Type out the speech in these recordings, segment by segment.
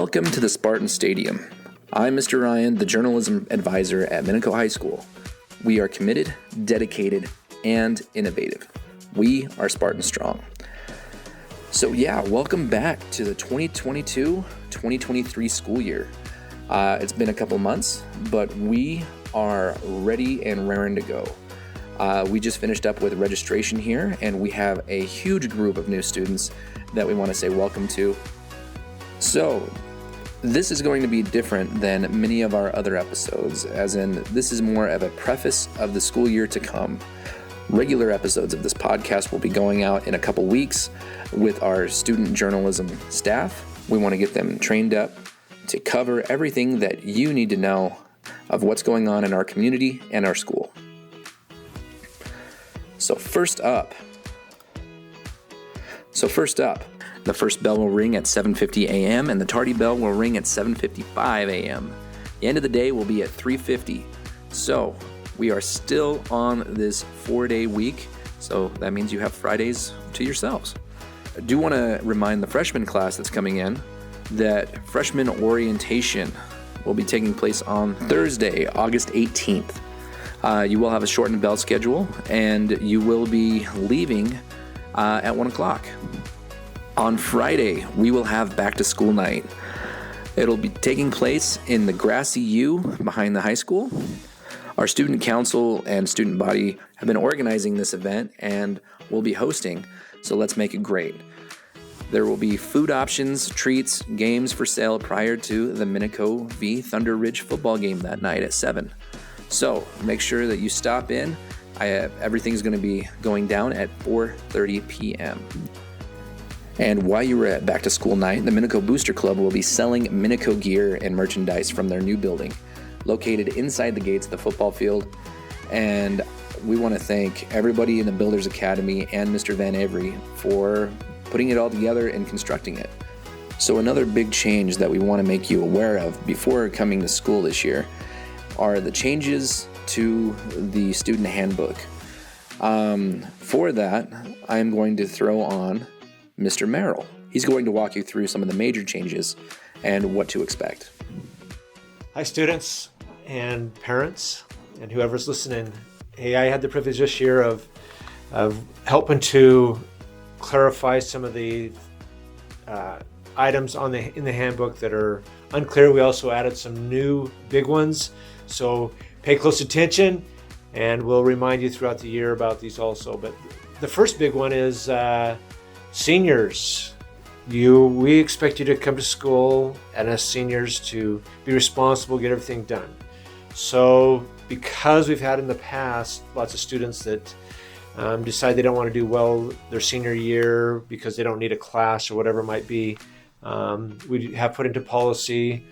Welcome to the Spartan Stadium. I'm Mr. Ryan, the journalism advisor at Minico High School. We are committed, dedicated, and innovative. We are Spartan Strong. So welcome back to the 2022-2023 school year. It's been a couple months, but we are ready and raring to go. We just finished up with registration here, and we have a huge group of new students that we want to say welcome to. So, this is going to be different than many of our other episodes, as in this is more of a preface of the school year to come. Regular episodes of this podcast will be going out in a couple weeks with our student journalism staff. We want to get them trained up to cover everything that you need to know of what's going on in our community and our school. So first up, the first bell will ring at 7:50 a.m. and the tardy bell will ring at 7:55 a.m. The end of the day will be at 3:50. So we are still on this 4-day week, so that means you have Fridays to yourselves. I do want to remind the freshman class that's coming in that freshman orientation will be taking place on Thursday, August 18th. You will have a shortened bell schedule, and you will be leaving at 1 o'clock. On Friday, we will have back to school night. It'll be taking place in the grassy U behind the high school. Our student council and student body have been organizing this event and will be hosting, so let's make it great. There will be food options, treats, games for sale prior to the Minico v. Thunder Ridge football game that night at 7. So make sure that you stop in. Everything's going to be going down at 4:30 p.m. And while you were at back to school night, the Minico Booster Club will be selling Minico gear and merchandise from their new building, located inside the gates of the football field. And we want to thank everybody in the Builders Academy and Mr. Van Avery for putting it all together and constructing it. So another big change that we want to make you aware of before coming to school this year are the changes to the student handbook. For that, I'm going to throw on Mr. Merrill. He's going to walk you through some of the major changes and what to expect. Hi students and parents and whoever's listening. Hey, I had the privilege this year of helping to clarify some of the items in the handbook that are unclear. We also added some new big ones, so pay close attention and we'll remind you throughout the year about these also. But the first big one is seniors. We expect you to come to school and as seniors to be responsible, get everything done. So because we've had in the past lots of students that decide they don't want to do well their senior year because they don't need a class or whatever it might be, we have put into policy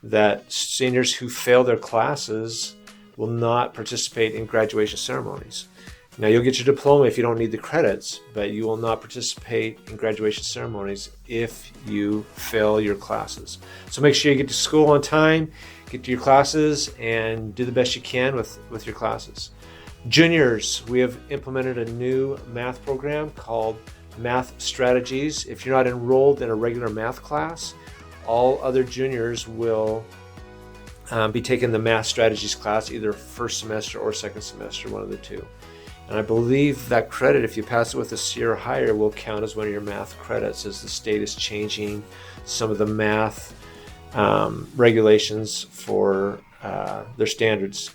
that seniors who fail their classes will not participate in graduation ceremonies. Now, you'll get your diploma if you don't need the credits, but you will not participate in graduation ceremonies if you fail your classes. So make sure you get to school on time, get to your classes, and do the best you can with your classes. Juniors, we have implemented a new math program called Math Strategies. If you're not enrolled in a regular math class, all other juniors will be taking the Math Strategies class, either first semester or second semester, one of the two. And I believe that credit, if you pass it with a C or higher, will count as one of your math credits, as the state is changing some of the math regulations for their standards.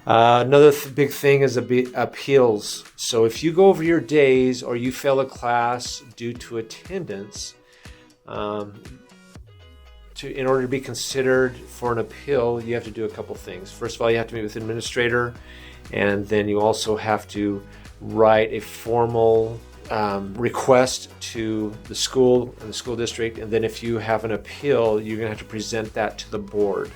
Another big thing is appeals. So if you go over your days or you fail a class due to attendance, in order to be considered for an appeal, you have to do a couple things. First of all, you have to meet with the administrator, and then you also have to write a formal request to the school and the school district. And then if you have an appeal, you're going to have to present that to the board.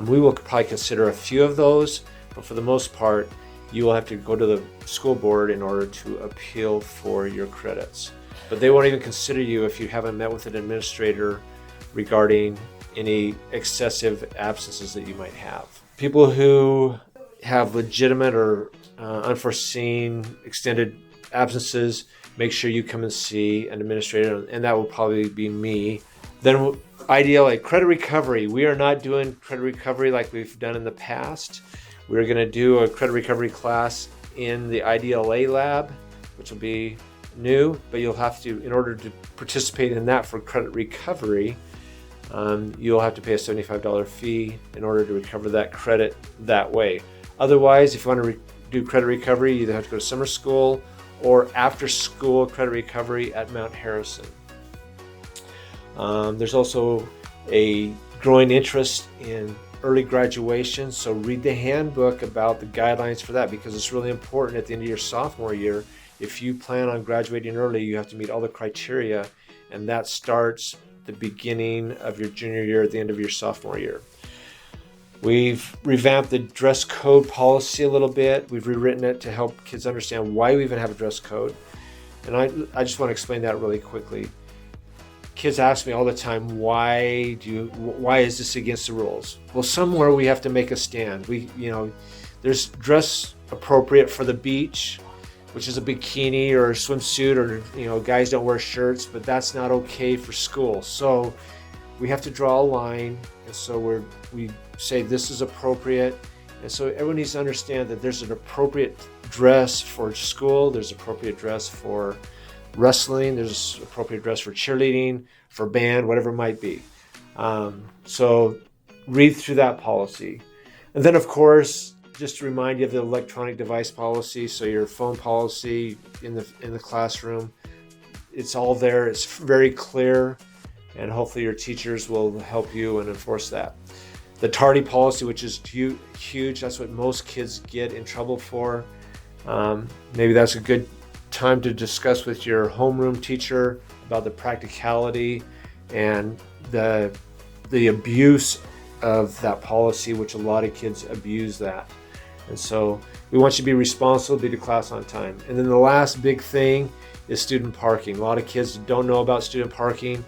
We will probably consider a few of those, but for the most part, you will have to go to the school board in order to appeal for your credits. But they won't even consider you if you haven't met with an administrator regarding any excessive absences that you might have. People who have legitimate or unforeseen extended absences, make sure you come and see an administrator, and that will probably be me Then IDLA, credit recovery. We are not doing credit recovery like we've done in the past. We're going to do a credit recovery class in the IDLA lab, which will be new, but you'll have to, in order to participate in that for credit recovery, you'll have to pay a $75 fee in order to recover that credit that way. Otherwise, if you want to do credit recovery, you either have to go to summer school or after school credit recovery at Mount Harrison. There's also a growing interest in early graduation, so read the handbook about the guidelines for that, because it's really important at the end of your sophomore year. If you plan on graduating early, you have to meet all the criteria, and that starts the beginning of your junior year at the end of your sophomore year. We've revamped the dress code policy a little bit. We've rewritten it to help kids understand why we even have a dress code. And I just want to explain that really quickly. Kids ask me all the time, why is this against the rules? Well, somewhere we have to make a stand. There's dress appropriate for the beach, which is a bikini or a swimsuit, or guys don't wear shirts, but that's not okay for school. So we have to draw a line, and so we say this is appropriate. And so everyone needs to understand that there's an appropriate dress for school, there's appropriate dress for wrestling, there's appropriate dress for cheerleading, for band, whatever it might be. So read through that policy. And then, of course, just to remind you of the electronic device policy, so your phone policy in the classroom, it's all there, it's very clear, and hopefully your teachers will help you and enforce that. The tardy policy, which is huge, that's what most kids get in trouble for. Maybe that's a good time to discuss with your homeroom teacher about the practicality and the abuse of that policy, which a lot of kids abuse that. And so we want you to be responsible, be to class on time. And then the last big thing is student parking. A lot of kids don't know about student parking,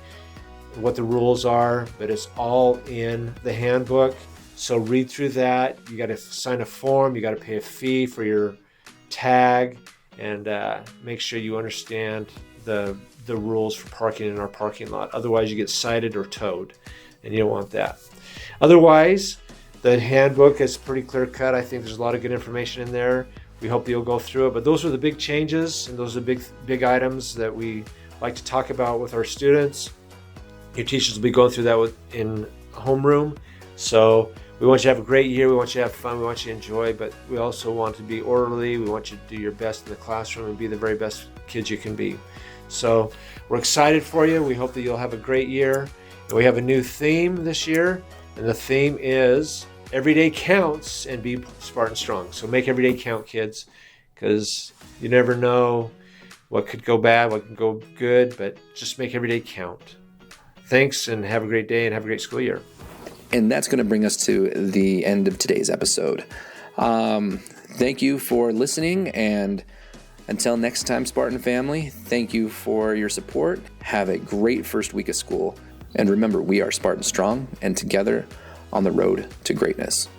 what the rules are, but it's all in the handbook. So read through that. You got to sign a form, you got to pay a fee for your tag, and make sure you understand the rules for parking in our parking lot. Otherwise you get cited or towed, and you don't want that. Otherwise, the handbook is pretty clear cut. I think there's a lot of good information in there. We hope you'll go through it, but those are the big changes, and those are big items that we like to talk about with our students. Your teachers will be going through that in homeroom. So we want you to have a great year. We want you to have fun. We want you to enjoy, but we also want to be orderly. We want you to do your best in the classroom and be the very best kids you can be. So we're excited for you. We hope that you'll have a great year. And we have a new theme this year, and the theme is Every Day Counts and Be Spartan Strong. So make every day count, kids, because you never know what could go bad, what can go good, but just make every day count. Thanks, and have a great day, and have a great school year. And that's going to bring us to the end of today's episode. Thank you for listening, and until next time, Spartan family, thank you for your support. Have a great first week of school. And remember, we are Spartan Strong, and together on the road to greatness.